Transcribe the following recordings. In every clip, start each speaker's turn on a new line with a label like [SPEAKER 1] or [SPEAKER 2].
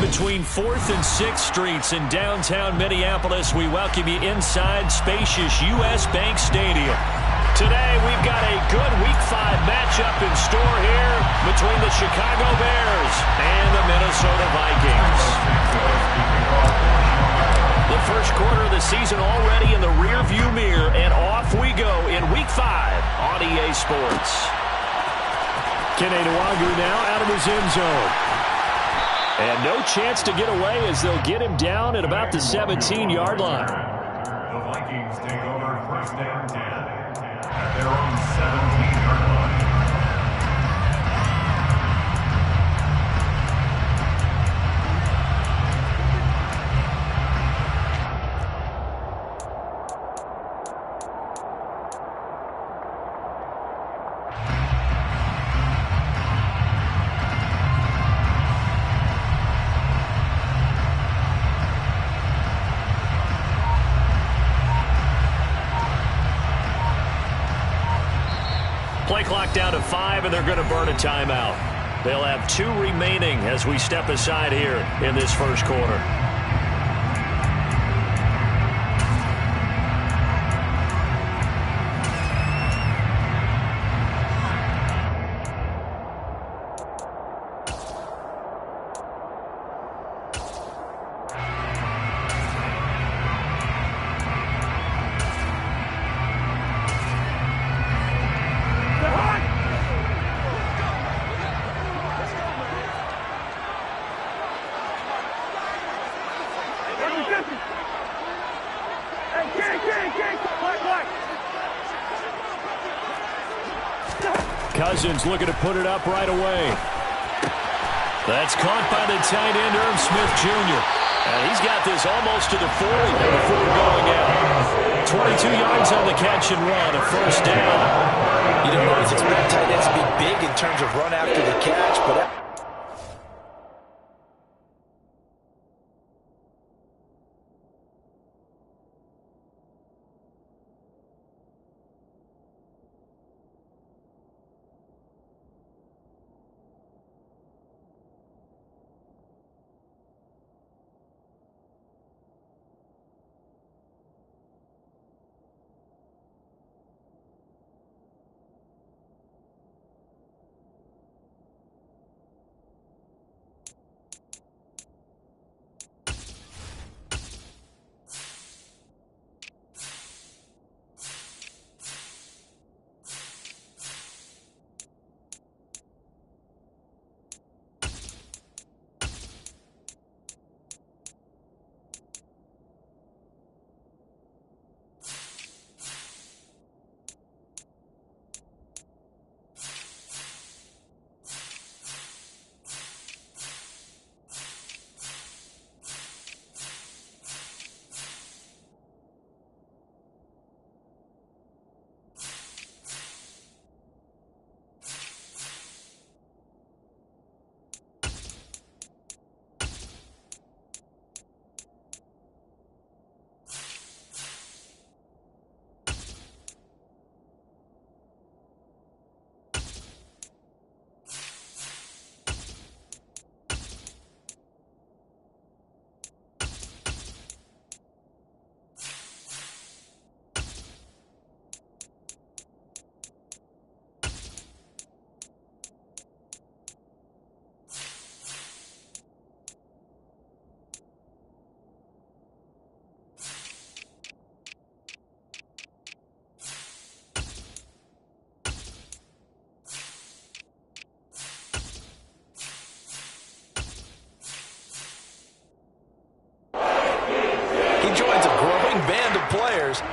[SPEAKER 1] Between 4th and 6th Streets in downtown Minneapolis, we welcome you inside spacious U.S. Bank Stadium. Today, we've got a good Week 5 matchup in store here between the Chicago Bears and the Minnesota Vikings. The first quarter of the season already in the rearview mirror, and off we go in Week 5 on EA Sports. Kene Nwangwu now out of his end zone. And no chance to get away as they'll get him down at about the 17-yard line.
[SPEAKER 2] The Vikings take over first and 10 at their own 17-yard line.
[SPEAKER 1] Play clock down to 5, and they're going to burn a timeout. They'll have 2 remaining as we step aside here in this first quarter. Cousins looking to put it up right away. That's caught by the tight end, Irv Smith Jr. And he's got this almost to the 40 before going out. 22 yards on the catch and run, a first down.
[SPEAKER 3] You don't always expect tight ends to be big in terms of run after the catch, but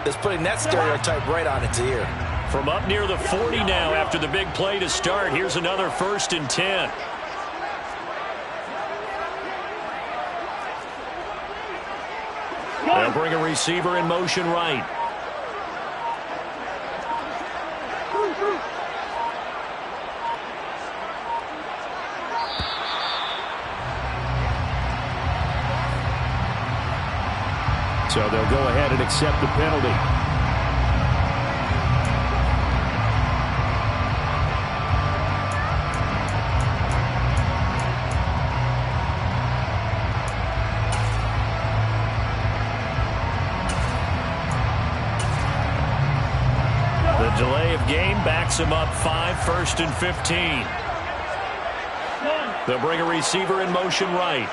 [SPEAKER 3] is putting that stereotype right on its ear.
[SPEAKER 1] From up near the 40 now after the big play to start. Here's another 1st and 10. They'll bring a receiver in motion right. So they'll go ahead and accept the penalty. backs him up 5, 1st and 15. They'll bring a receiver in motion right.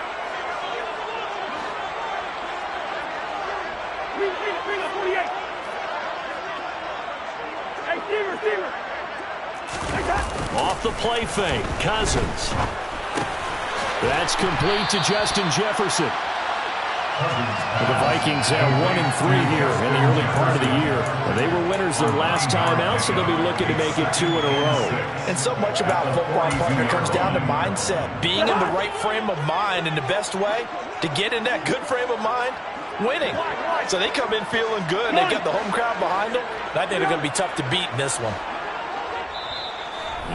[SPEAKER 1] Off the play fake, Cousins. That's complete to Justin Jefferson. The Vikings have 1-3 here in the early part of the year. They were winners their last time out, so they'll be looking to make it 2 in a row.
[SPEAKER 3] And so much about football, partner, comes down to mindset. Being in the right frame of mind, and the best way to get in that good frame of mind, winning. So they come in feeling good. They've got the home crowd behind them. I think they're going to be tough to beat in this one.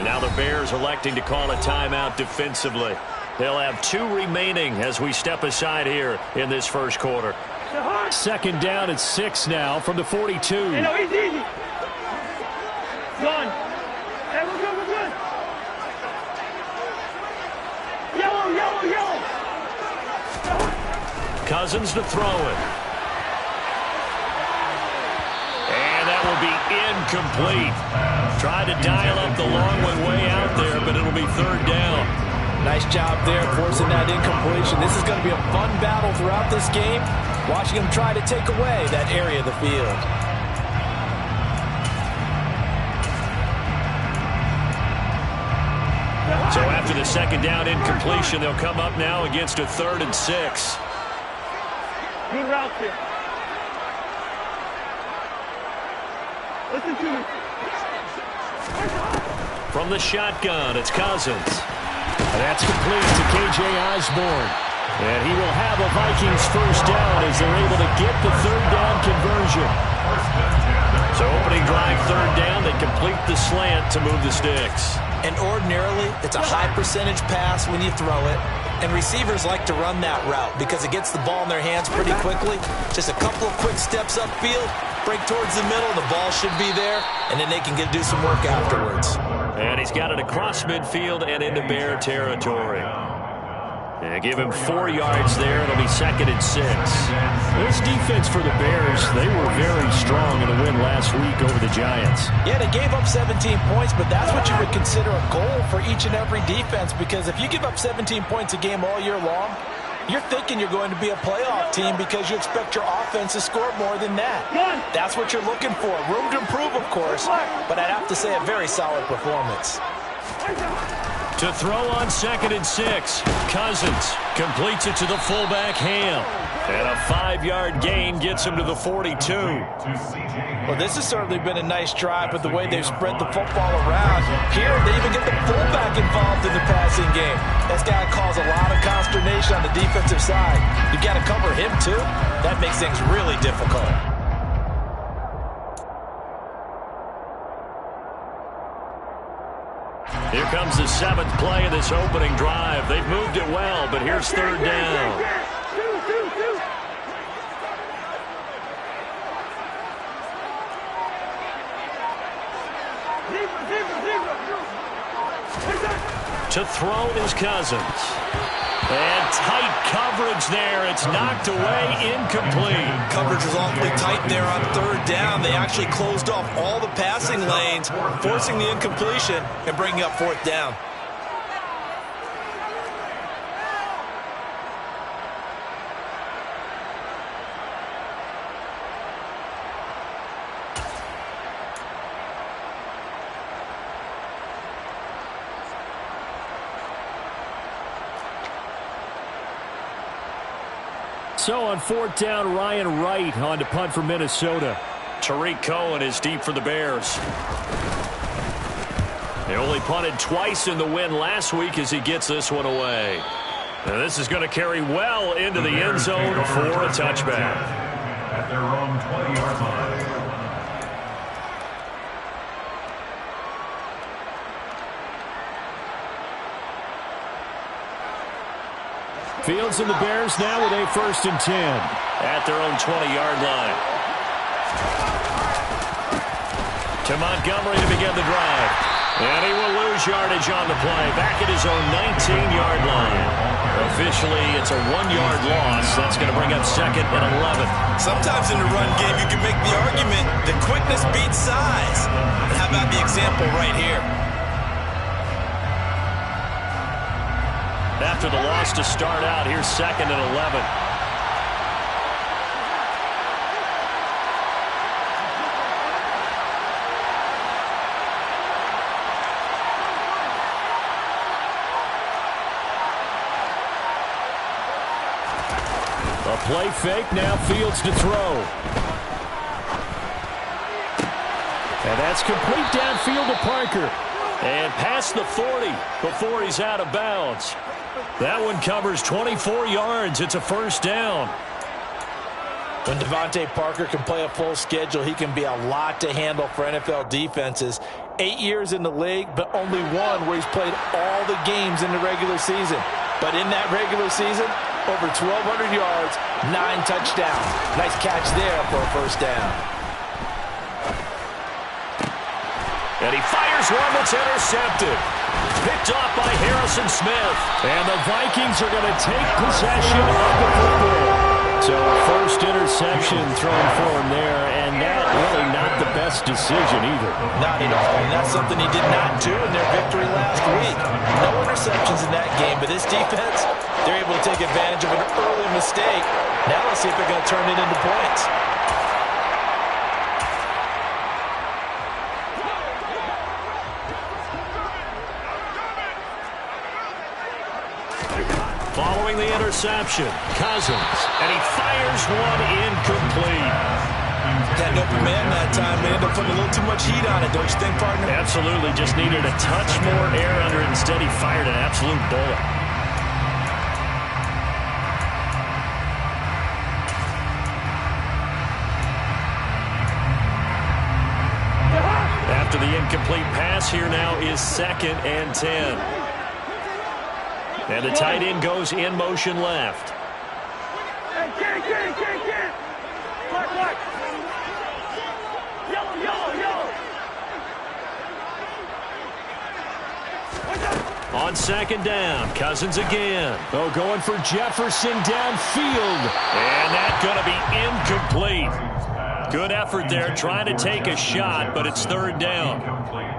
[SPEAKER 1] Now the Bears electing to call a timeout defensively. They'll have 2 remaining as we step aside here in this first quarter. Second down at 6 now from the 42.
[SPEAKER 4] Hey, no, he's easy. Gone. Hey, we're good, we're good. Yellow, yellow, yellow.
[SPEAKER 1] Cousins to throw it. And that will be incomplete. Tried to dial up the long one way out there, but it'll be 3rd down.
[SPEAKER 3] Nice job there forcing that incompletion. This is going to be a fun battle throughout this game, watching them try to take away that area of the field.
[SPEAKER 1] So after the second down incompletion, they'll come up now against a 3rd and 6.
[SPEAKER 4] Good route here. Listen to me.
[SPEAKER 1] From the shotgun, it's Cousins. And that's complete to K.J. Osborne. And he will have a Vikings first down as they're able to get the 3rd down conversion. So opening drive 3rd down, they complete the slant to move the sticks.
[SPEAKER 3] And ordinarily, it's a high percentage pass when you throw it. And receivers like to run that route because it gets the ball in their hands pretty quickly. Just a couple of quick steps upfield, break towards the middle, the ball should be there, and then they can do some work afterwards.
[SPEAKER 1] And he's got it across midfield and into Bear territory. And give him 4 yards there. It'll be 2nd and 6. This defense for the Bears, they were very strong in the win last week over the Giants.
[SPEAKER 3] Yeah, they gave up 17 points, but that's what you would consider a goal for each and every defense, because if you give up 17 points a game all year long, you're thinking you're going to be a playoff team because you expect your offense to score more than that. That's what you're looking for. Room to improve, of course, but I'd have to say a very solid performance.
[SPEAKER 1] To throw on 2nd and 6, Cousins completes it to the fullback Ham. And a 5-yard gain gets him to the 42.
[SPEAKER 3] Well, this has certainly been a nice drive with the way they've spread the football around. Here, they even get the fullback involved in the passing game. That's got to cause a lot of consternation on the defensive side. You've got to cover him, too. That makes things really difficult.
[SPEAKER 1] Here comes the 7th play of this opening drive. They've moved it well, but here's 3rd down. To throw is Cousins. And tight coverage there. It's knocked away, incomplete.
[SPEAKER 3] Coverage was awfully tight there on 3rd down. They actually closed off all the passing lanes, forcing the incompletion and bringing up 4th down.
[SPEAKER 1] So on 4th down, Ryan Wright on to punt for Minnesota. Tariq Cohen is deep for the Bears. They only punted twice in the win last week as he gets this one away. Now this is going to carry well into the end zone for a touchback.
[SPEAKER 2] At their own 20-yard line.
[SPEAKER 1] Fields and the Bears now with a 1st and 10 at their own 20-yard line. To Montgomery to begin the drive. And he will lose yardage on the play. Back at his own 19-yard line. Officially, it's a 1-yard loss. That's going to bring up 2nd and 11.
[SPEAKER 3] Sometimes in the run game, you can make the argument that quickness beats size. And how about the example right here?
[SPEAKER 1] After the loss to start out, here's 2nd and 11. A play fake, now Fields to throw. And that's complete downfield to Parker. And past the 40 before he's out of bounds. That one covers 24 yards. It's a 1st down.
[SPEAKER 3] When Devontae Parker can play a full schedule, he can be a lot to handle for NFL defenses. 8 years in the league, but only one where he's played all the games in the regular season. But in that regular season, over 1,200 yards, 9 touchdowns. Nice catch there for a 1st down.
[SPEAKER 1] And he fires one that's intercepted. Picked off by Harrison Smith. And the Vikings are going to take possession of the football. So a 1st interception thrown for him there, and that really not the best decision either.
[SPEAKER 3] Not at all, and that's something he did not do in their victory last week. No interceptions in that game, but this defense, they're able to take advantage of an early mistake. Now let's see if they're going to turn it into points.
[SPEAKER 1] Following the interception, Cousins, and he fires one incomplete.
[SPEAKER 3] Had an open man that time. They ended up putting a little too much heat on it, don't you think, partner?
[SPEAKER 1] Absolutely, just needed a touch more air under it. Instead, he fired an absolute bullet. After the incomplete pass, here now is 2nd and 10. And the tight end goes in motion left.
[SPEAKER 4] Hey, get. Black. Yellow.
[SPEAKER 1] On 2nd down, Cousins again. Oh, going for Jefferson downfield. And that's going to be incomplete. Good effort there, trying to take a shot, but it's 3rd down.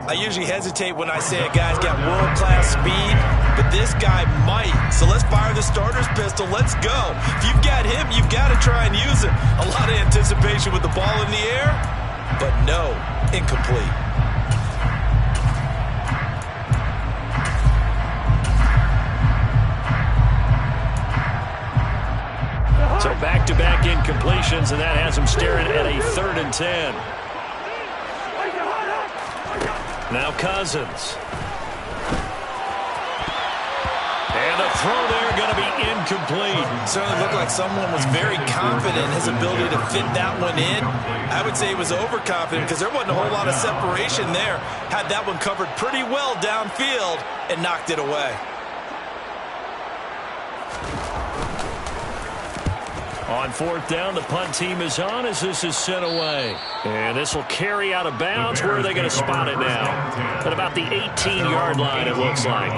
[SPEAKER 3] I usually hesitate when I say a guy's got world-class speed, but this guy might. So let's fire the starter's pistol. Let's go. If you've got him, you've got to try and use him. A lot of anticipation with the ball in the air, but no, incomplete.
[SPEAKER 1] So back-to-back incompletions, and that has him staring at a 3rd and 10. Now Cousins. And the throw there going to be incomplete.
[SPEAKER 3] Certainly looked like someone was very confident in his ability to fit that one in. I would say he was overconfident because there wasn't a whole lot of separation there. Had that one covered pretty well downfield and knocked it away.
[SPEAKER 1] On 4th down, the punt team is on as this is sent away. And this will carry out of bounds. Where are they going to spot it now? At about the 18-yard line, it looks like.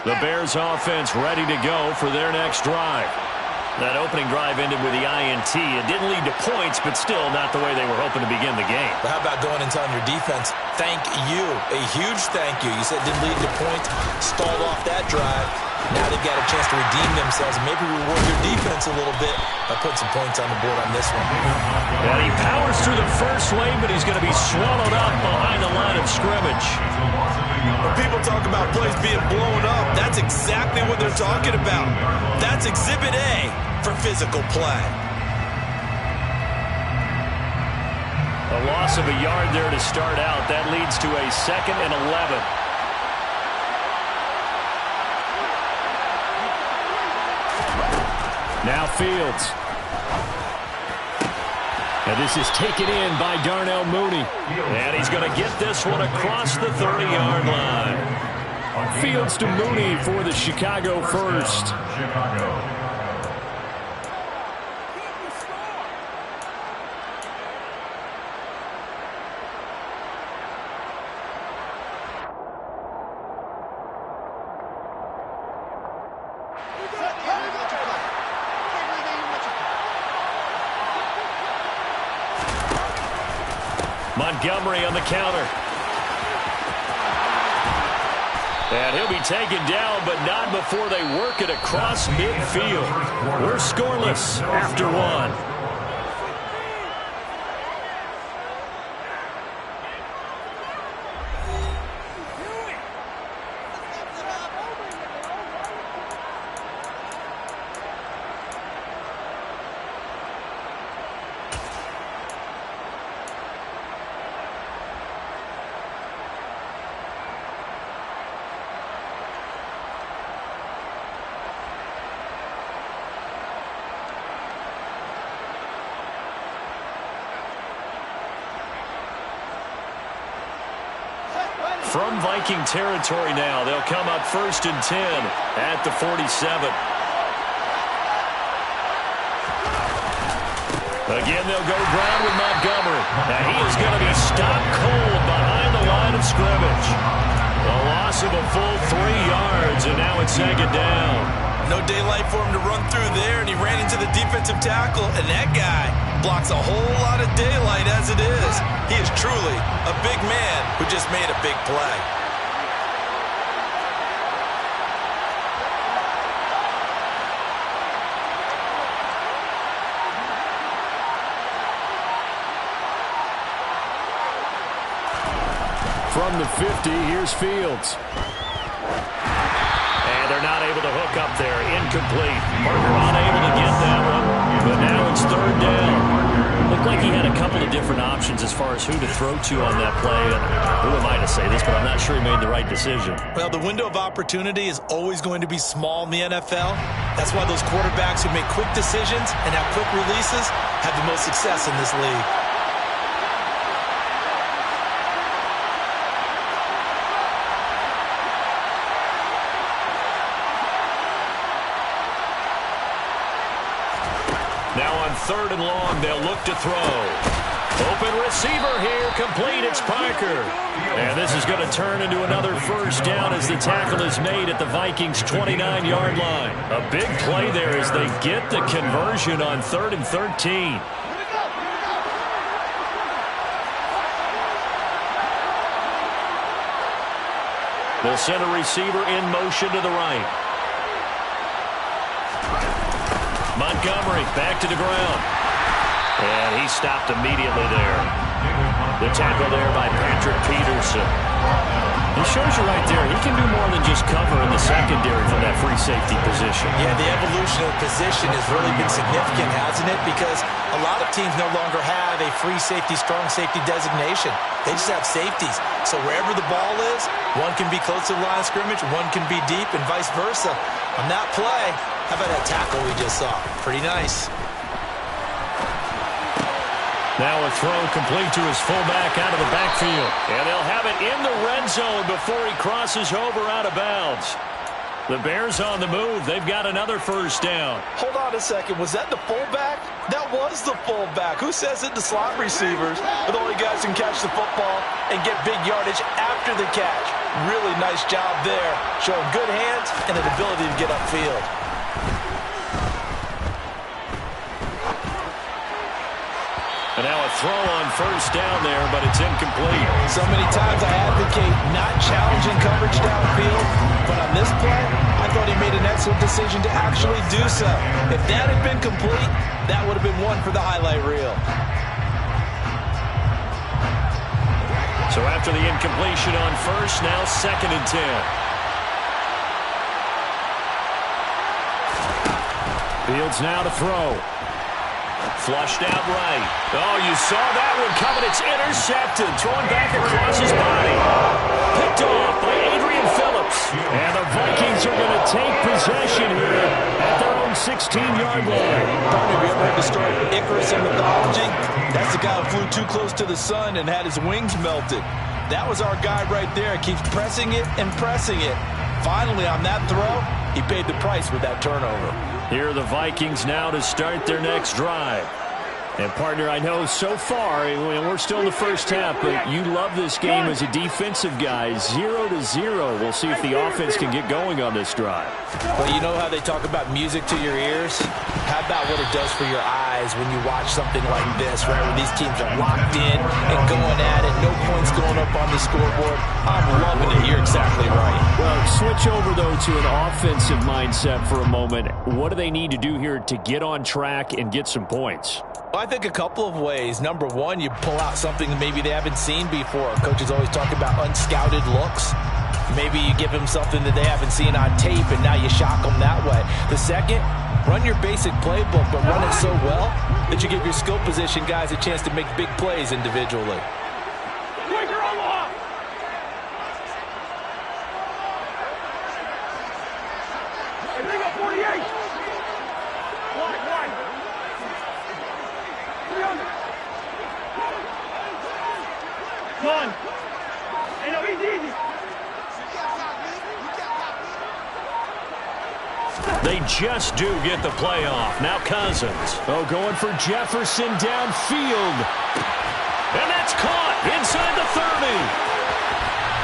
[SPEAKER 1] The Bears offense ready to go for their next drive. That opening drive ended with the INT. It didn't lead to points, but still not the way they were hoping to begin the game.
[SPEAKER 3] But how about going and telling your defense, thank you, a huge thank you. You said it didn't lead to points, stalled off that drive. Now they've got a chance to redeem themselves and maybe reward their defense a little bit by putting some points on the board on this one.
[SPEAKER 1] Well, he powers through the first lane, but he's going to be swallowed up behind the line of scrimmage.
[SPEAKER 3] When people talk about plays being blown up, that's exactly what they're talking about. That's Exhibit A for physical play.
[SPEAKER 1] A loss of a yard there to start out. That leads to a 2nd and 11. Now Fields. And this is taken in by Darnell Mooney. And he's going to get this one across the 30-yard line. Fields to Mooney for the Chicago first.
[SPEAKER 2] Chicago.
[SPEAKER 1] Montgomery on the counter. And he'll be taken down, but not before they work it across midfield. We're scoreless after one. From Viking territory now, they'll come up 1st and 10 at the 47. Again, they'll go ground with Montgomery. Now he is going to be stopped cold behind the line of scrimmage. A loss of a full 3 yards, and now it's 2nd down.
[SPEAKER 3] No daylight for him to run through there, and he ran into the defensive tackle, and that guy blocks a whole lot of daylight as it is. He is truly a big man who just made a big play.
[SPEAKER 1] From the 50, here's Fields. And they're not able to hook up there. Incomplete. Parker unable to get that one. But now it's 3rd down. Looked like he had a couple of different options as far as who to throw to on that play. And who am I to say this, but I'm not sure he made the right decision.
[SPEAKER 3] Well, the window of opportunity is always going to be small in the NFL. That's why those quarterbacks who make quick decisions and have quick releases have the most success in this league.
[SPEAKER 1] Now on 3rd and long, they'll look to throw. Open receiver here, complete, it's Parker. And this is going to turn into another 1st down as the tackle is made at the Vikings' 29-yard line. A big play there as they get the conversion on 3rd and 13. They'll send a receiver in motion to the right. Montgomery back to the ground. And he stopped immediately there. The tackle there by Patrick Peterson. He shows you right there, he can do more than just cover in the secondary from that free safety position.
[SPEAKER 3] Yeah, the evolution of the position has really been significant, hasn't it? Because a lot of teams no longer have a free safety, strong safety designation. They just have safeties. So wherever the ball is, one can be close to the line of scrimmage, one can be deep, and vice versa. On that play, how about that tackle we just saw? Pretty nice.
[SPEAKER 1] Now a throw complete to his fullback out of the backfield. And they'll have it in the red zone before he crosses over out of bounds. The Bears on the move. They've got another 1st down.
[SPEAKER 3] Hold on a second. Was that the fullback? That was the fullback. Who says it to slot receivers? But only guys can catch the football and get big yardage after the catch. Really nice job there. Showing good hands and an ability to get upfield.
[SPEAKER 1] And now a throw on 1st down there, but it's incomplete.
[SPEAKER 3] So many times I advocate not challenging coverage downfield, but on this play, I thought he made an excellent decision to actually do so. If that had been complete, that would have been one for the highlight reel.
[SPEAKER 1] So after the incompletion on 1st, now 2nd and 10. Fields now to throw. Flushed out right. Oh, you saw that one coming. It's intercepted. Thrown back across his body. Picked off by Adrian Phillips. And the Vikings are going to take possession here at their own 16-yard line.
[SPEAKER 3] Partner, have you ever heard the story of Icarus in mythology? That's the guy who flew too close to the sun and had his wings melted. That was our guy right there. Keeps pressing it and pressing it. Finally, on that throw, he paid the price with that turnover.
[SPEAKER 1] Here are the Vikings now to start their next drive. And, partner, I know so far, and we're still in the first half, but you love this game as a defensive guy. 0-0. We'll see if the offense can get going on this drive.
[SPEAKER 3] Well, you know how they talk about music to your ears? How about what it does for your eyes when you watch something like this, right, where these teams are locked in and going at it, no points going up on the scoreboard? I'm loving it. You're exactly right.
[SPEAKER 1] Well, switch over, though, to an offensive mindset for a moment. What do they need to do here to get on track and get some points?
[SPEAKER 3] Well, I think a couple of ways. Number one, you pull out something that maybe they haven't seen before. Coaches always talk about unscouted looks. Maybe you give them something that they haven't seen on tape, and now you shock them that way. The second, run your basic playbook, but run it so well that you give your skill position guys a chance to make big plays individually.
[SPEAKER 1] They just do get the playoff. Now Cousins. Oh, going for Jefferson downfield. And that's caught inside the 30.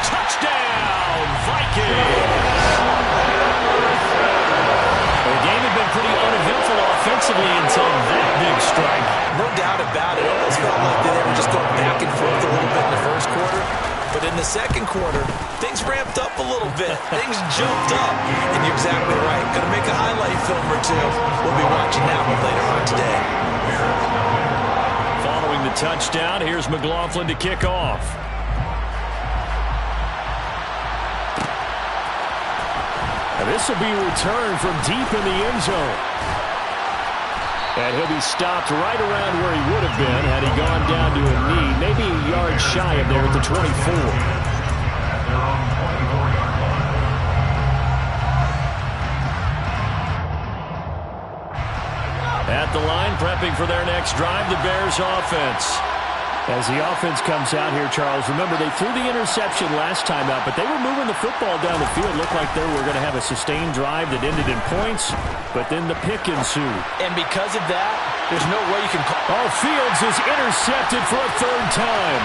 [SPEAKER 1] Touchdown, Vikings. The game had been pretty uneventful offensively until that big strike.
[SPEAKER 3] No doubt about it. It almost felt like they were just going back and forth a little bit in the first quarter. But in the second quarter, things ramped up a little bit. Things jumped up. And you're exactly right. Going to make a highlight film or two. We'll be watching that one later on today.
[SPEAKER 1] Following the touchdown, here's McLaughlin to kick off. And this will be returned from deep in the end zone. And he'll be stopped right around where he would have been had he gone down to a knee, maybe a yard shy of there at the 24. At the line, prepping for their next drive, the Bears offense. As the offense comes out here, Charles, remember they threw the interception last time out, but they were moving the football down the field. Looked like they were going to have a sustained drive that ended in points, but then the pick ensued.
[SPEAKER 3] And because of that, there's no way you can call.
[SPEAKER 1] Oh, Fields is intercepted for a third time.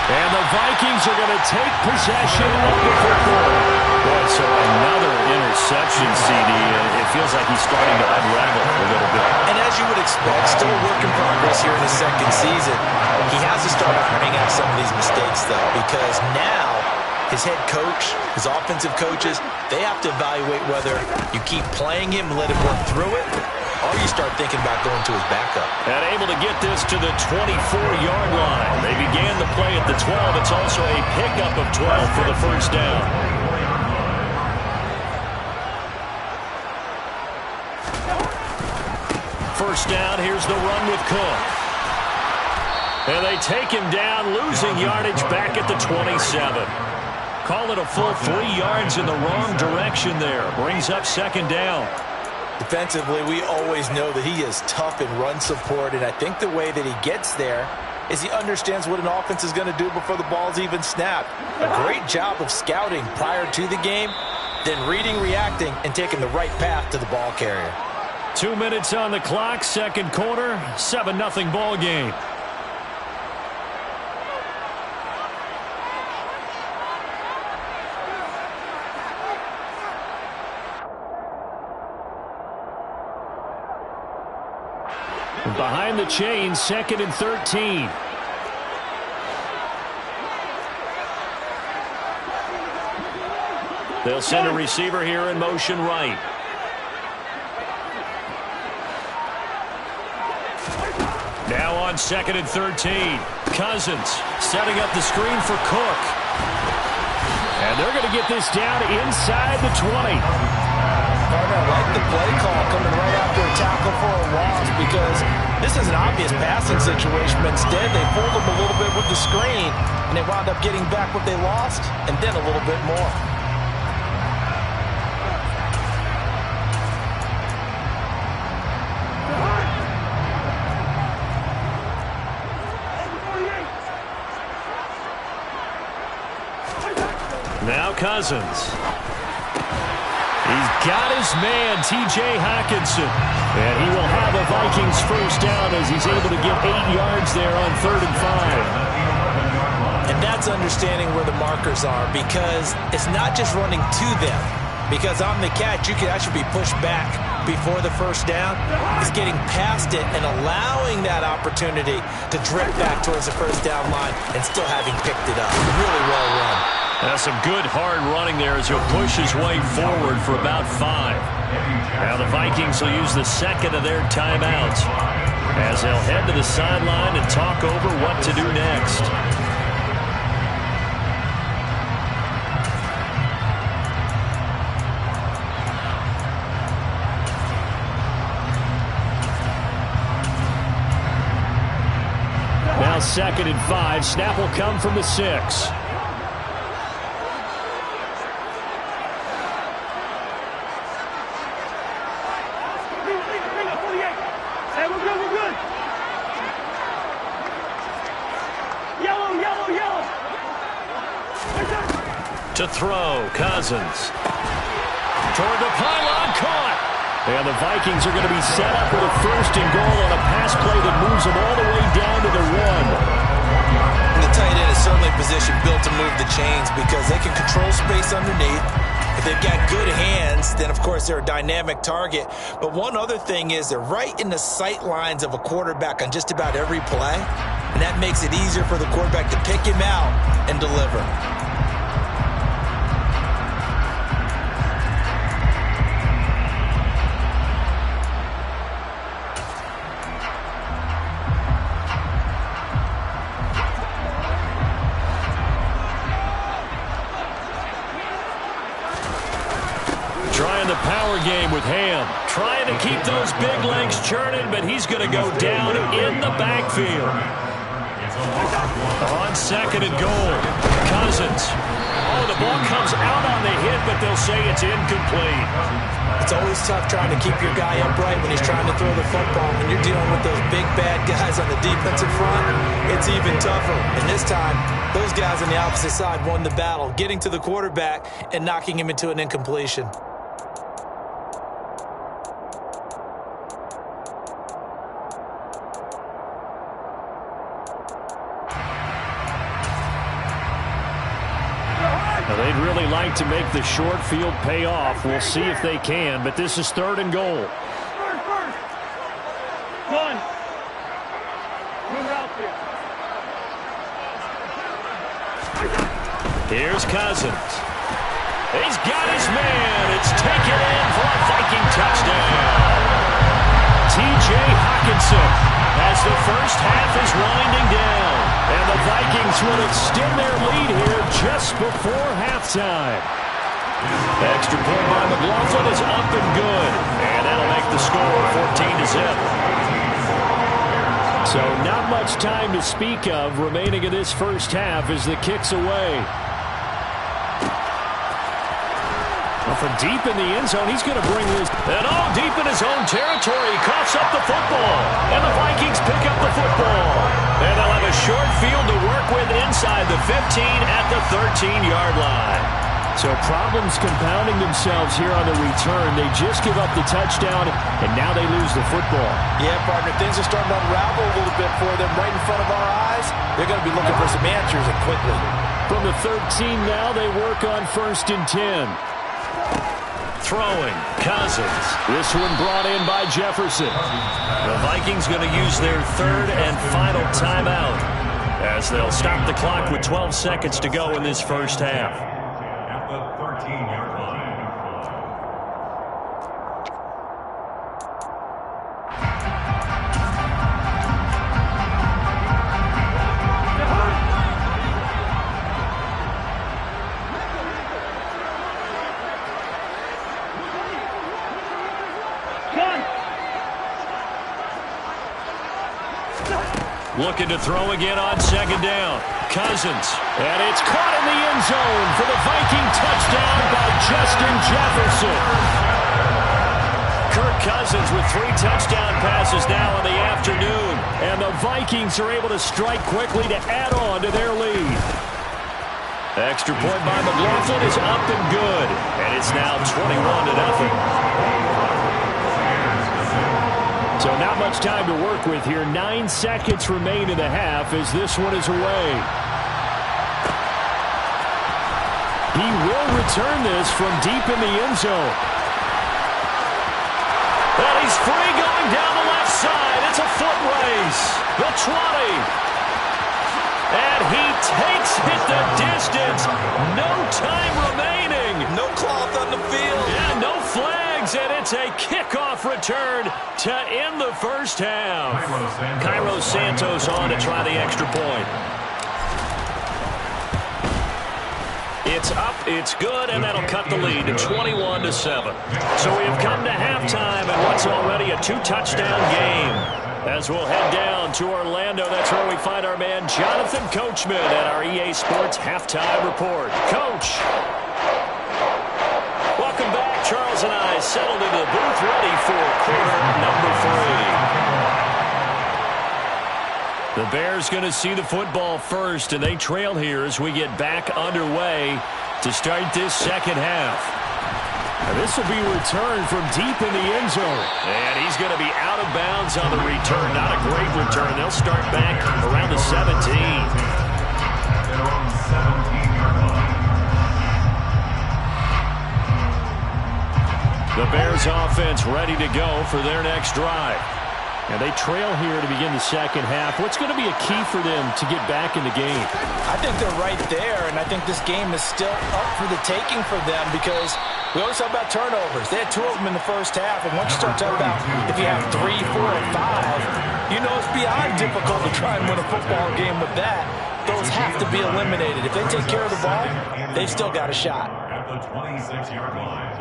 [SPEAKER 1] And the Vikings are going to take possession of the football. Boy, so another interception, CD. It feels like he's starting to unravel a little bit.
[SPEAKER 3] And as you would expect, still a work in progress here in his second season. He has to start ironing out some of these mistakes, though, because now his head coach, his offensive coaches, they have to evaluate whether you keep playing him, let him work through it, or you start thinking about going to his backup.
[SPEAKER 1] And able to get this to the 24-yard line. They began the play at the 12. It's also a pickup of 12 for the first down. First down, here's the run with Cook. And they take him down, losing yardage back at the 27. Call it a full 3 yards in the wrong direction there. Brings up second down.
[SPEAKER 3] Defensively, we always know that he is tough in run support, and I think the way that he gets there is he understands what an offense is going to do before the ball's even snapped. A great job of scouting prior to the game, then reading, reacting, and taking the right path to the ball carrier.
[SPEAKER 1] 2 minutes on the clock, second quarter, 7-0 ball game. Behind the chains, 2nd and 13. They'll send a receiver here in motion right. Now on 2nd and 13. Cousins setting up the screen for Cook. And they're going to get this down inside the 20.
[SPEAKER 3] Partner, I like the play call coming right after a tackle for a loss because this is an obvious passing situation, but instead they fooled them a little bit with the screen, and they wound up getting back what they lost, and then a little bit more.
[SPEAKER 1] Now Cousins. He's got his man, T.J. Hockenson. And he will have a Vikings first down as he's able to get 8 yards there on 3rd and 5.
[SPEAKER 3] And that's understanding where the markers are, because it's not just running to them. Because on the catch, you can actually be pushed back before the first down. It's getting past it and allowing that opportunity to drift back towards the first down line and still having picked it up. Really well run.
[SPEAKER 1] That's some good hard running there as he'll push his way forward for about 5. Now the Vikings will use the second of their timeouts as they'll head to the sideline and talk over what to do next. Now 2nd and 5. Snap will come from the 6. To throw, Cousins. Toward the pylon, caught. And the Vikings are going to be set up with a 1st and goal on a pass play that moves them all the way down to the 1.
[SPEAKER 3] And the tight end is certainly a position built to move the chains because they can control space underneath. If they've got good hands, then of course they're a dynamic target. But one other thing is they're right in the sight lines of a quarterback on just about every play. And that makes it easier for the quarterback to pick him out and deliver.
[SPEAKER 1] Trying the power game with Ham. Trying to keep those big legs churning, but he's going to go down in the backfield. On 2nd and goal, Cousins. Oh, the ball comes out on the hit, but they'll say it's incomplete.
[SPEAKER 3] It's always tough trying to keep your guy upright when he's trying to throw the football. When you're dealing with those big, bad guys on the defensive front, it's even tougher. And this time, those guys on the opposite side won the battle, getting to the quarterback and knocking him into an incompletion.
[SPEAKER 1] Now, they'd really like to make the short field pay off. We'll see if they can, but this is 3rd and goal.
[SPEAKER 4] First. One. Move out there.
[SPEAKER 1] Here's Cousins. He's got his man. It's taken in for a Viking touchdown. T.J. Hockenson as the first half is winding down. And the Vikings will extend their lead here just before halftime. Extra point by McLaughlin is up and good. And that'll make the score 14-0. So not much time to speak of remaining in this first half as the kick's away. Well, from deep in the end zone, he's going to bring this. And all deep in his own territory, he coughs up the football. And the Vikings pick up the football. And they'll have a short field to work with inside the 15 at the 13-yard line. So problems compounding themselves here on the return. They just give up the touchdown, and now they lose the football.
[SPEAKER 3] Yeah, partner, things are starting to unravel a little bit for them right in front of our eyes. They're going to be looking for some answers and quickly.
[SPEAKER 1] From the 13 now, they work on 1st and 10. Throwing, Cousins. This one brought in by Jefferson. The Vikings going to use their 3rd and final timeout as they'll stop the clock with 12 seconds to go in this first half.
[SPEAKER 2] At the 13-yard line.
[SPEAKER 1] Looking to throw again on 2nd down. Cousins. And it's caught in the end zone for the Viking touchdown by Justin Jefferson. Kirk Cousins with 3 touchdown passes now in the afternoon. And the Vikings are able to strike quickly to add on to their lead. Extra point by McLaughlin is up and good. And it's now 21-0. So not much time to work with here. 9 seconds remain in the half as this one is away. He will return this from deep in the end zone. And he's free going down the left side. It's a foot race. The 20. And he takes it the distance. No time remaining.
[SPEAKER 3] No cloth on the field.
[SPEAKER 1] Yeah, no flags. And it's a kickoff return to end the first half. Cairo Santos on to try the extra point. It's up, it's good, and that'll cut the lead to 21-7. So we have come to halftime in what's already a 2-touchdown game. As we'll head down to Orlando, that's where we find our man Jonathan Coachman at our EA Sports Halftime Report. Coach. Welcome back. Charles and I settled into the booth ready for quarter number 3. The Bears going to see the football first, and they trail here as we get back underway to start this second half. And this will be returned from deep in the end zone. And he's going to be out of bounds on the return. Not a great return. They'll start back around the 17. The Bears offense ready to go for their next drive. And they trail here to begin the second half. What's going to be a key for them to get back in the game?
[SPEAKER 3] I think they're right there, and I think this game is still up for the taking for them because we always talk about turnovers. They had 2 of them in the first half, and once you start talking about if you have 3, 4, or 5, you know it's beyond difficult to try and win a football game with that. Those have to be eliminated. If they take care of the ball, they've still got a shot.
[SPEAKER 2] At the 26-yard line.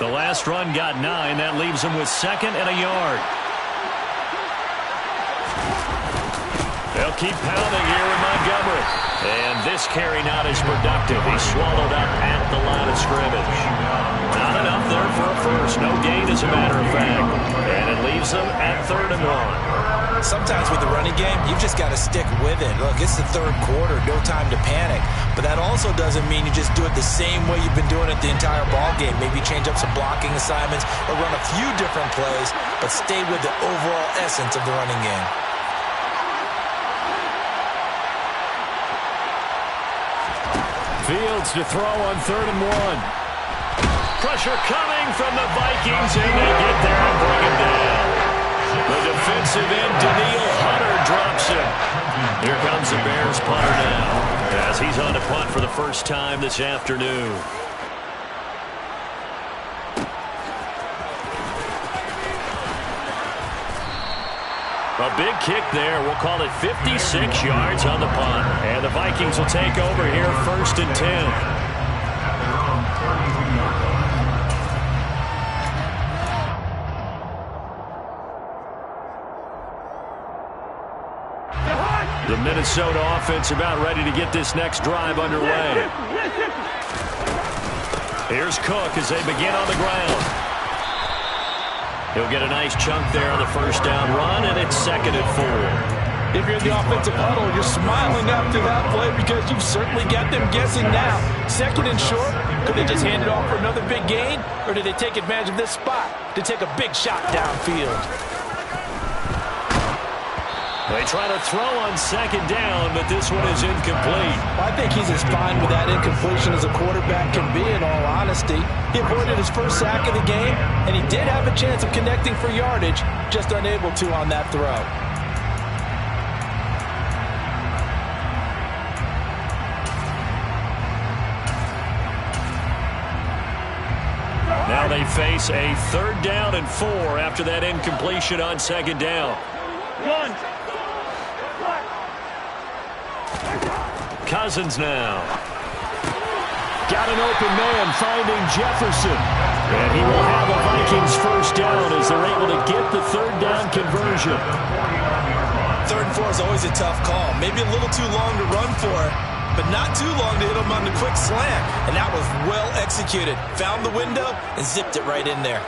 [SPEAKER 1] The last run got 9. That leaves them with 2nd and a yard. They'll keep pounding here with Montgomery. And this carry not as productive. He's swallowed up at the line of scrimmage. Not enough there for a first. No gain, as a matter of fact. And it leaves them at 3rd and 1.
[SPEAKER 3] Sometimes with the running game, you've just got to stick with it. Look, it's the 3rd quarter. No time to panic. But that also doesn't mean you just do it the same way you've been doing it the entire ball game. Maybe change up some blocking assignments or run a few different plays, but stay with the overall essence of the running game.
[SPEAKER 1] Fields to throw on 3rd and 1. Pressure coming from the Vikings, and they get there and bring him down. The defensive end, Daniil Hunter, drops him. Here comes the Bears punter now, as he's on to punt for the first time this afternoon. A big kick there. We'll call it 56 yards on the punt. And the Vikings will take over here 1st and 10. The Minnesota offense about ready to get this next drive underway. Here's Cook as they begin on the ground. He'll get a nice chunk there on the first down run, and it's 2nd and 4.
[SPEAKER 3] If you're in the offensive huddle, you're smiling after that play because you've certainly got them guessing now. 2nd and short, could they just hand it off for another big gain, or did they take advantage of this spot to take a big shot downfield?
[SPEAKER 1] They try to throw on 2nd down, but this one is incomplete.
[SPEAKER 3] I think he's as fine with that incompletion as a quarterback can be, in all honesty. He avoided his first sack of the game, and he did have a chance of connecting for yardage, just unable to on that throw.
[SPEAKER 1] Now they face a 3rd down and 4 after that incompletion on 2nd down. Cousins now. Got an open man finding Jefferson. And he will have a Vikings first down as they're able to get the 3rd down conversion.
[SPEAKER 3] 3rd and 4 is always a tough call. Maybe a little too long to run for it, but not too long to hit him on the quick slant. And that was well executed. Found the window and zipped it right in there.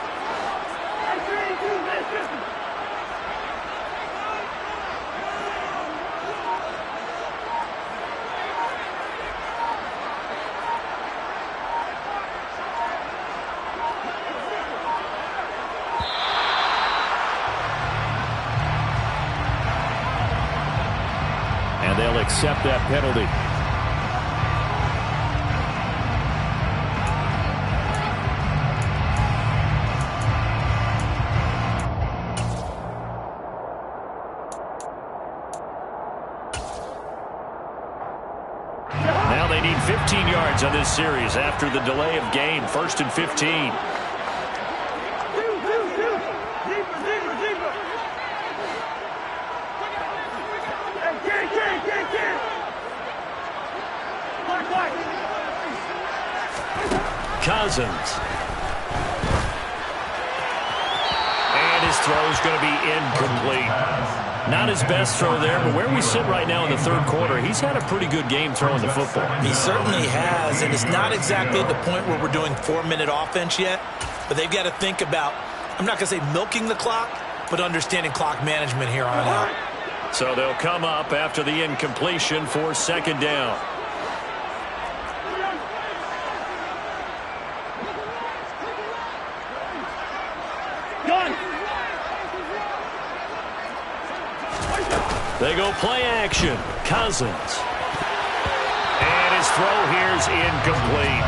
[SPEAKER 1] And they'll accept that penalty. Now they need 15 yards on this series after the delay of game. 1st and 15. Cousins. And his throw is going to be incomplete. Not his best throw there, but where we sit right now in the 3rd quarter, he's had a pretty good game throwing the football.
[SPEAKER 3] He certainly has, and it's not exactly at the point where we're doing 4-minute offense yet, but they've got to think about, I'm not going to say milking the clock, but understanding clock management here on out.
[SPEAKER 1] So they'll come up after the incompletion for 2nd down. They go play action. Cousins. And his throw here's incomplete.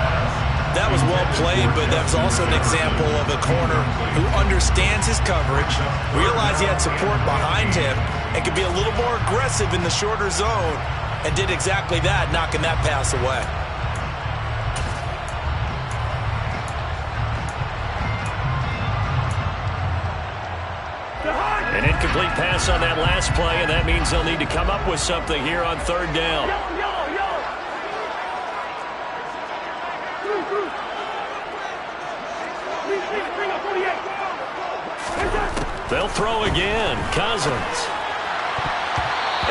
[SPEAKER 3] That was well played, but that's also an example of a corner who understands his coverage, realized he had support behind him, and could be a little more aggressive in the shorter zone, and did exactly that, knocking that pass away.
[SPEAKER 1] An incomplete pass on that last play, and that means they'll need to come up with something here on 3rd down. They'll throw again. Cousins.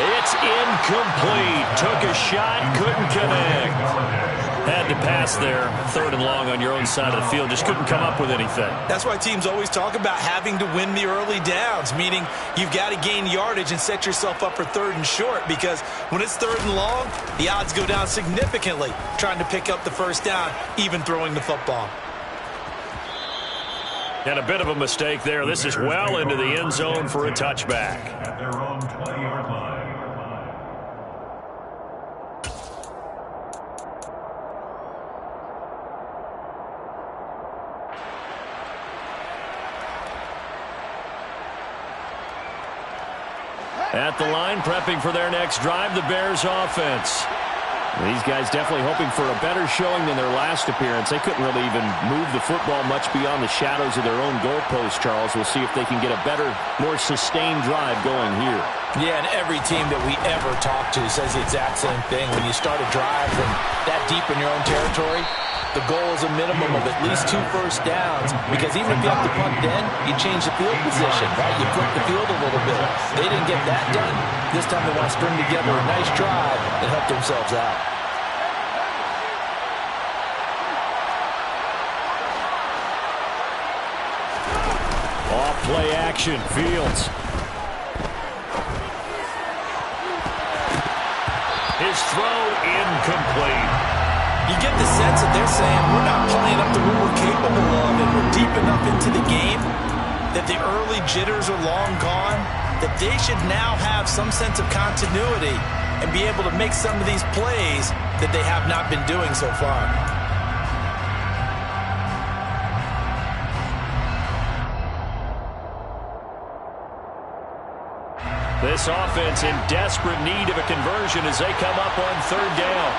[SPEAKER 1] It's incomplete. Took a shot, couldn't connect. Had to pass there, 3rd and long on your own side of the field. Just couldn't come up with anything.
[SPEAKER 3] That's why teams always talk about having to win the early downs, meaning you've got to gain yardage and set yourself up for 3rd and short, because when it's 3rd and long, the odds go down significantly trying to pick up the 1st down, even throwing the football.
[SPEAKER 1] And a bit of a mistake there. This is well into the end zone for a touchback.
[SPEAKER 2] At their own 20-yard line.
[SPEAKER 1] At the line, prepping for their next drive, the Bears offense. These guys definitely hoping for a better showing than their last appearance. They couldn't really even move the football much beyond the shadows of their own goalpost, Charles. We'll see if they can get a better, more sustained drive going here.
[SPEAKER 3] Yeah, and every team that we ever talk to says the exact same thing. When you start a drive from that deep in your own territory, the goal is a minimum of at least 2 first downs, because even if you have to punt then, you change the field position, right? You flip the field a little bit. They didn't get that done. This time they want to string together a nice drive and help themselves out.
[SPEAKER 1] Off play action, Fields. His throw incomplete.
[SPEAKER 3] You get the sense that they're saying we're not playing up to what we're capable of, and we're deep enough into the game that the early jitters are long gone, that they should now have some sense of continuity and be able to make some of these plays that they have not been doing so far.
[SPEAKER 1] This offense in desperate need of a conversion as they come up on 3rd down.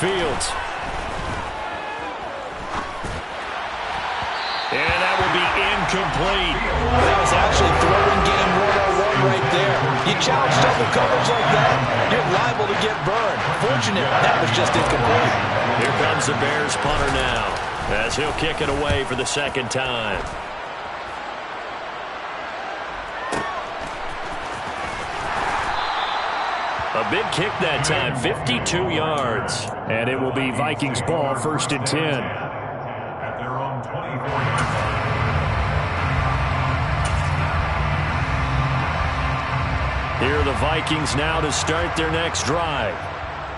[SPEAKER 1] Fields. And that will be incomplete.
[SPEAKER 3] That was actually throwing game 101 right there. You challenge double coverage like that, you're liable to get burned. Fortunate, that was just incomplete.
[SPEAKER 1] Here comes the Bears punter now, as he'll kick it away for the 2nd time. A big kick that time, 52 yards. And it will be Vikings ball, 1st and 10.
[SPEAKER 2] At their own 24-yard line.
[SPEAKER 1] Here are the Vikings now to start their next drive.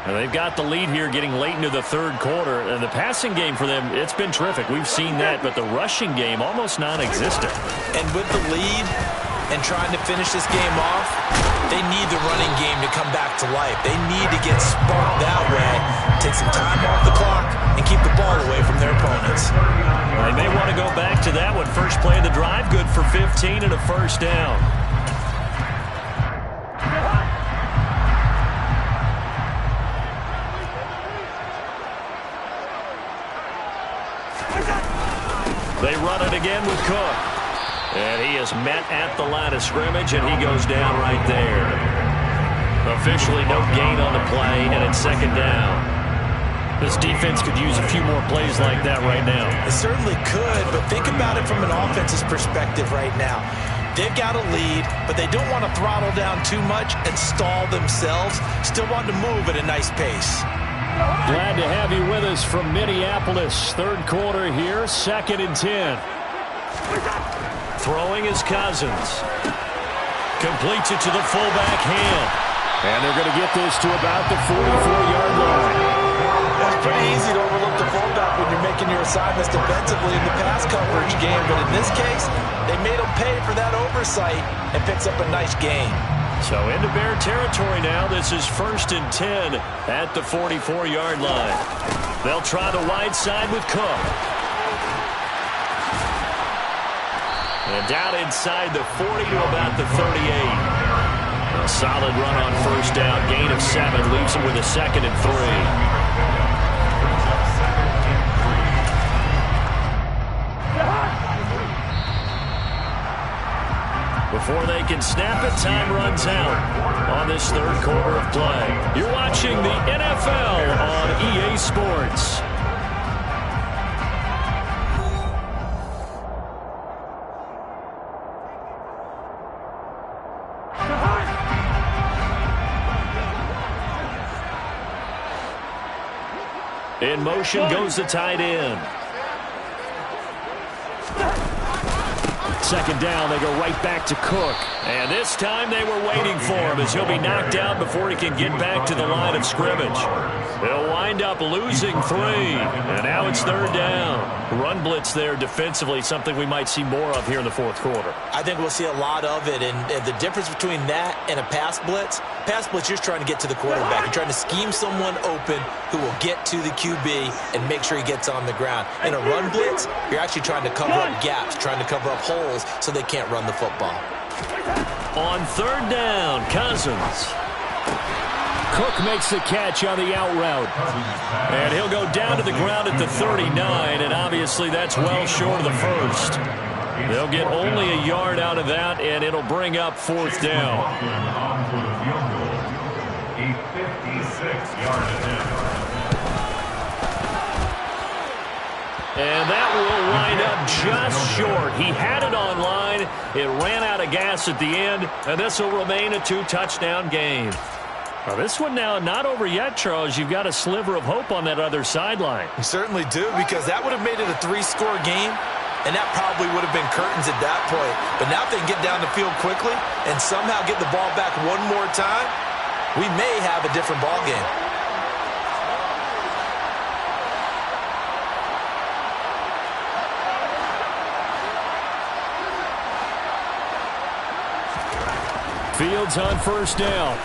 [SPEAKER 1] And they've got the lead here getting late into the third quarter. And the passing game for them, it's been terrific. We've seen that, but the rushing game almost non-existent.
[SPEAKER 3] And with the lead and trying to finish this game off, they need the running game to come back to life. They need to get sparked that way, take some time off the clock, and keep the ball away from their opponents.
[SPEAKER 1] They may want to go back to that one. First play of the drive, good for 15 and a first down. They run it again with Cook. And he is met at the line of scrimmage, and he goes down right there. Officially no gain on the play, and it's second down. This defense could use a few more plays like that right now.
[SPEAKER 3] It certainly could, but think about it from an offense's perspective right now. They've got a lead, but they don't want to throttle down too much and stall themselves. Still want to move at a nice pace.
[SPEAKER 1] Glad to have you with us from Minneapolis. Third quarter here, 2nd and 10. Throwing is Cousins. Completes it to the fullback hand. And they're going to get this to about the 44-yard line.
[SPEAKER 3] It's pretty easy to overlook the fullback when you're making your assignments defensively in the pass coverage game. But in this case, they made him pay for that oversight and picks up a nice gain.
[SPEAKER 1] So into Bear territory now. This is 1st and 10 at the 44-yard line. They'll try the wide side with Cook. And down inside the 40 to about the 38. A solid run on first down. Gain of 7 leaves him with a 2nd and 3. Before they can snap it, time runs out on this third quarter of play. You're watching the NFL on EA Sports. In motion goes the tight end. Second down, they go right back to Cook. And this time they were waiting for him as he'll be knocked out before he can get back to the line of scrimmage. They'll wind up losing 3. And now it's third down. Run blitz there defensively, something we might see more of here in the fourth quarter.
[SPEAKER 3] I think we'll see a lot of it. And the difference between that and a pass blitz, you're trying to get to the quarterback. You're trying to scheme someone open who will get to the QB and make sure he gets on the ground. In a run blitz, you're actually trying to cover up gaps, trying to cover up holes so they can't run the football.
[SPEAKER 1] On third down, Cousins. Cook makes the catch on the out route. And he'll go down to the ground at the 39, and obviously that's well short of the first. They'll get only a yard out of that, and it'll bring up fourth down.
[SPEAKER 2] A 56-yard attempt.
[SPEAKER 1] And that will wind up just short. He had it on line. It ran out of gas at the end, and this will remain a 2-touchdown game. Now, this one now not over yet, Charles. You've got a sliver of hope on that other sideline.
[SPEAKER 3] You certainly do, because that would have made it a 3-score game, and that probably would have been curtains at that point. But now if they can get down the field quickly and somehow get the ball back one more time, we may have a different ball game.
[SPEAKER 1] Fields on first down.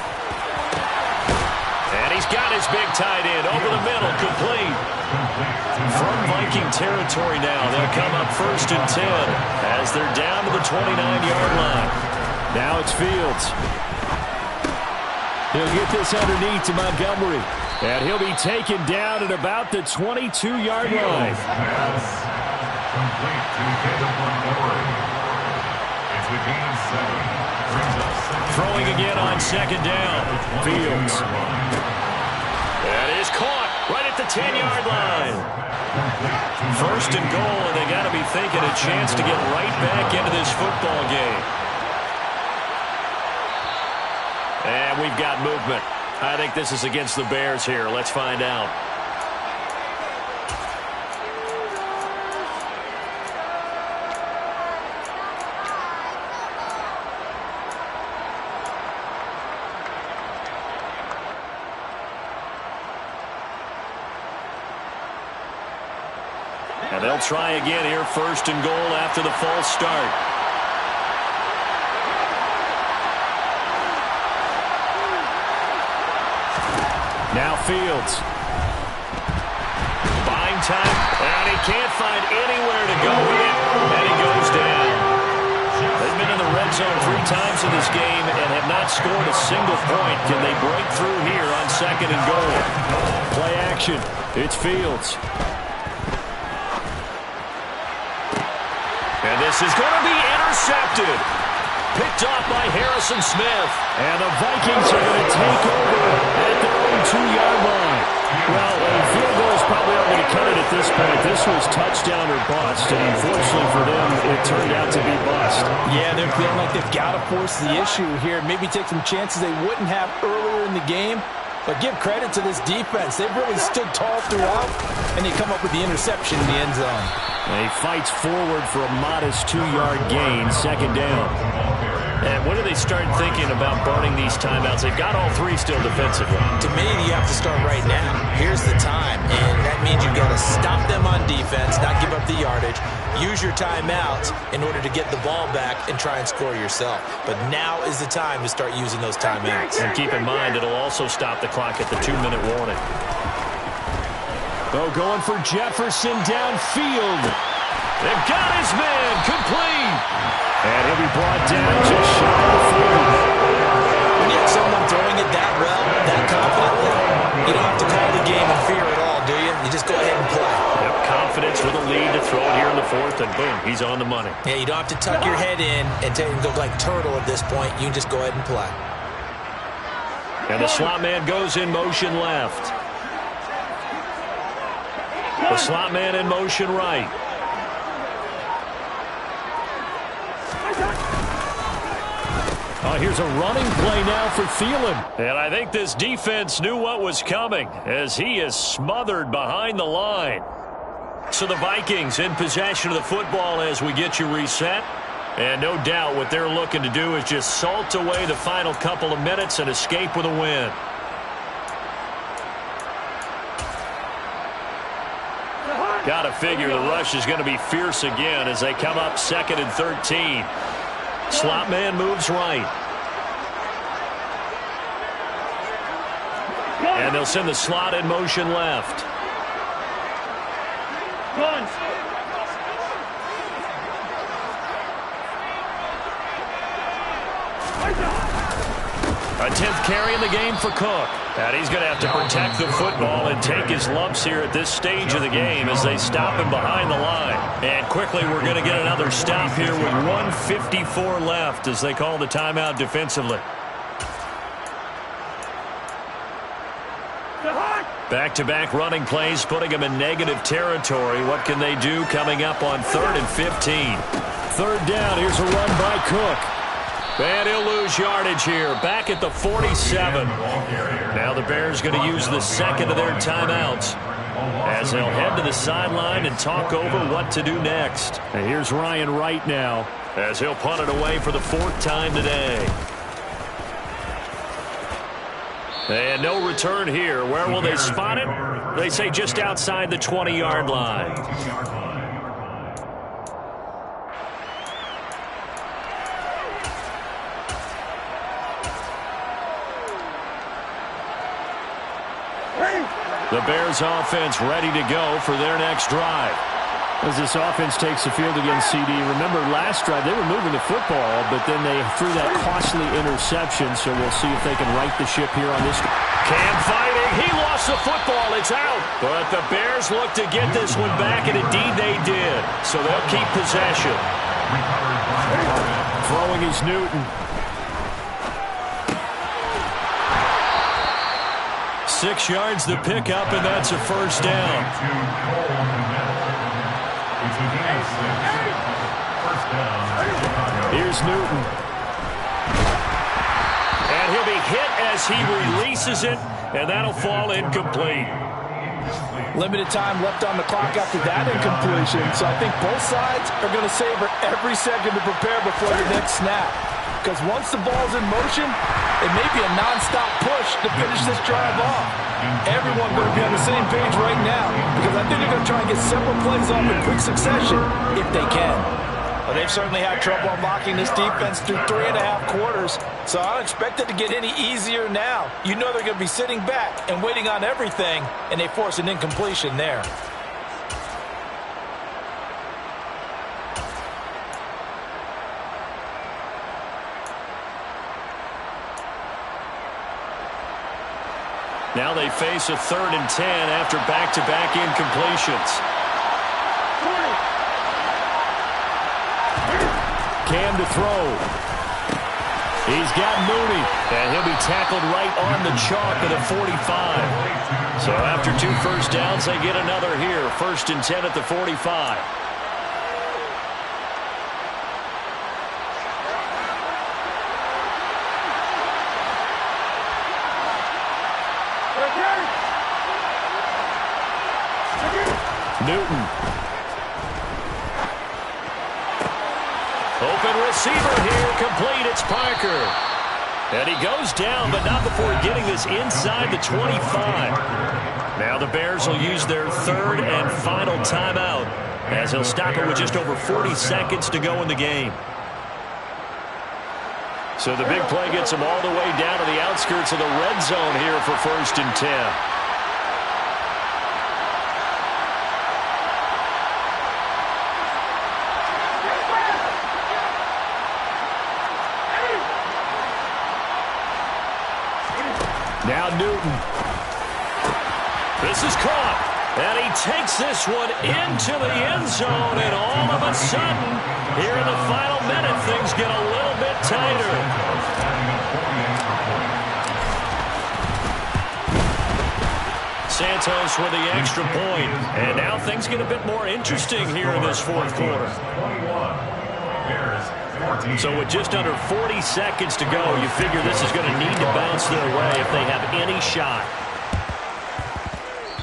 [SPEAKER 1] And he's got his big tight end over the middle, complete. From Viking territory now, they'll come up 1st and 10 as they're down to the 29-yard line. Now it's Fields. He'll get this underneath to Montgomery. And he'll be taken down at about the 22-yard line.
[SPEAKER 2] Pass complete to David Montgomery. It's a gain of 7.
[SPEAKER 1] Throwing again on second down. Fields. That is caught right at the 10-yard line. 1st and goal, and they got to be thinking a chance to get right back into this football game. And we've got movement. I think this is against the Bears here. Let's find out. And they'll try again here, first and goal after the false start. Now Fields. Buying time, and he can't find anywhere to go with it, and he goes down. They've been in the red zone 3 times in this game and have not scored a single point. Can they break through here on second and goal? Play action. It's Fields. And this is going to be intercepted. Picked off by Harrison Smith. And the Vikings are going to take over at their own 2-yard line. Well, a field goal is probably not going to cut it at this point. This was touchdown or bust, and unfortunately for them, it turned out to be bust.
[SPEAKER 3] Yeah, they're feeling like they've got to force the issue here. Maybe take some chances they wouldn't have earlier in the game. But give credit to this defense. They've really stood tall throughout, and they come up with the interception in the end zone.
[SPEAKER 1] And he fights forward for a modest 2-yard gain, second down. And when do they start thinking about burning these timeouts? They've got all 3 still defensively.
[SPEAKER 3] To me, you have to start right now. Here's the time, and that means you've got to stop them on defense, not give up the yardage, use your timeouts in order to get the ball back and try and score yourself. But now is the time to start using those timeouts.
[SPEAKER 1] And keep in mind, it'll also stop the clock at the 2-minute warning. Oh, going for Jefferson downfield. They've got his man complete. And he'll be brought down just shy of the 40.
[SPEAKER 3] When you have someone throwing it that well, that confidently, you don't have to call the game in fear at all, do you? You just go ahead and play.
[SPEAKER 1] Yep, confidence with a lead to throw it here in the 4th, and boom, he's on the money.
[SPEAKER 3] Yeah, you don't have to tuck your head in and go like turtle at this point. You can just go ahead and play.
[SPEAKER 1] And the slot man goes in motion left. The slot man in motion right. Oh, here's a running play now for Thielen. And I think this defense knew what was coming as he is smothered behind the line. So the Vikings in possession of the football as we get you reset. And no doubt what they're looking to do is just salt away the final couple of minutes and escape with a win. Got to figure the rush is going to be fierce again as they come up 2nd and 13. Slot man moves right. And they'll send the slot in motion left. A 10th carry in the game for Cook. And he's going to have to protect the football and take his lumps here at this stage of the game as they stop him behind the line. And quickly we're going to get another stop here with 1:54 left as they call the timeout defensively. Back-to-back running plays putting them in negative territory. What can they do coming up on 3rd and 15? 3rd down. Here's a run by Cook. And he'll lose yardage here. Back at the 47. Now the Bears going to use the 2nd of their timeouts as they'll head to the sideline and talk over what to do next. And here's Ryan Wright now as he'll punt it away for the 4th time today. And no return here. Where will they spot it? They say just outside the 20-yard line. The Bears offense ready to go for their next drive. As this offense takes the field against CD, remember last drive they were moving the football, but then they threw that costly interception, so we'll see if they can right the ship here on this. Cam fighting. He lost the football. It's out. But the Bears look to get this one back, and indeed they did. So they'll keep possession. Throwing is Newton. 6 yards the pickup, and that's a first down. Here's Newton. And he'll be hit as he releases it, and that'll fall incomplete.
[SPEAKER 3] Limited time left on the clock after that incompletion, so I think both sides are going to savor every second to prepare before the next snap. because once the ball's in motion, it may be a nonstop push to finish this drive off. Everyone going to be on the same page right now because I think they're going to try and get several plays off in quick succession if they can. Well, they've certainly had trouble unlocking this defense through 3.5 quarters, so I don't expect it to get any easier now. You know they're going to be sitting back and waiting on everything, and they force an incompletion there.
[SPEAKER 1] Now they face a 3rd and 10 after back-to-back incompletions. Cam to throw. He's got Mooney, and he'll be tackled right on the chalk at the 45. So after 2 first downs, they get another here. 1st and 10 at the 45. Newton. Open receiver here, complete, it's Parker. And he goes down, but not before getting this inside the 25. Now the Bears will use their 3rd and final timeout as he'll stop it with just over 40 seconds to go in the game. So the big play gets him all the way down to the outskirts of the red zone here for 1st and 10. Now Newton. This is caught. And he takes this one into the end zone. And all of a sudden, here in the final minute, things get a little bit tighter. Santos with the extra point. And now things get a bit more interesting here in this 4th quarter. So with just under 40 seconds to go, you figure this is going to need to bounce their way if they have any shot.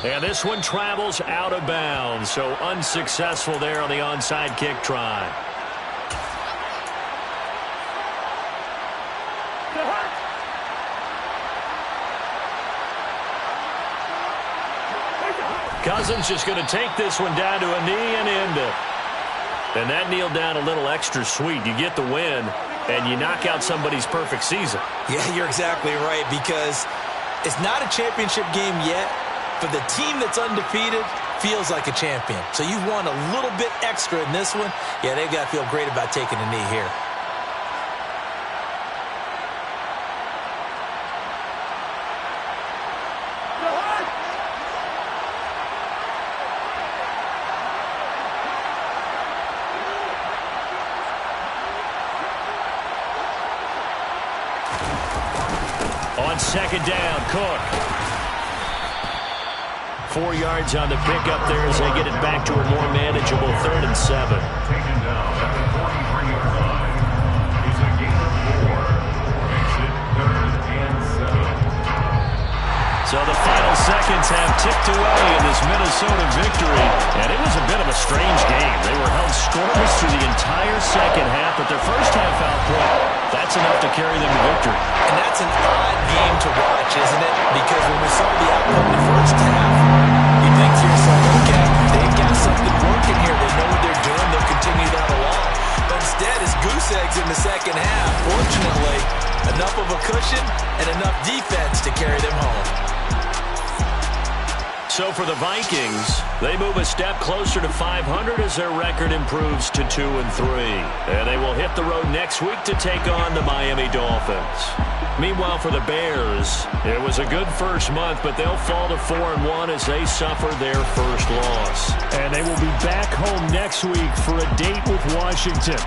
[SPEAKER 1] And this one travels out of bounds, so unsuccessful there on the onside kick try. Cousins just going to take this one down to a knee and end it. And that kneel down a little extra sweet. You get the win, and you knock out somebody's perfect season.
[SPEAKER 3] Yeah, you're exactly right, because it's not a championship game yet, but the team that's undefeated feels like a champion. So you've won a little bit extra in this one. Yeah, they've got to feel great about taking a knee here.
[SPEAKER 1] On 2nd down, Cook. 4 yards on the pickup there as they get it back to a more manageable 3rd and 7.
[SPEAKER 2] Taken down at the 43-yard line. He's a gain of 4. Makes it 3rd and 7.
[SPEAKER 1] So the final seconds have ticked away in this Minnesota victory. And it was a bit of a strange game. They were held scoreless through the entire second half, but their first half output, that's enough to carry them to victory.
[SPEAKER 3] And that's an odd game to watch, isn't it? Because when we saw the outcome in the first half, you think to yourself, okay, they've got something working here. They know what they're doing. They'll continue that along. But instead, it's goose eggs in the second half. Fortunately, enough of a cushion and enough defense to carry them home.
[SPEAKER 1] So for the Vikings, they move a step closer to 500 as their record improves to 2-3. And they will hit the road next week to take on the Miami Dolphins. Meanwhile, for the Bears, it was a good first month, but they'll fall to 4-1 as they suffer their first loss.
[SPEAKER 5] And they will be back home next week for a date with Washington.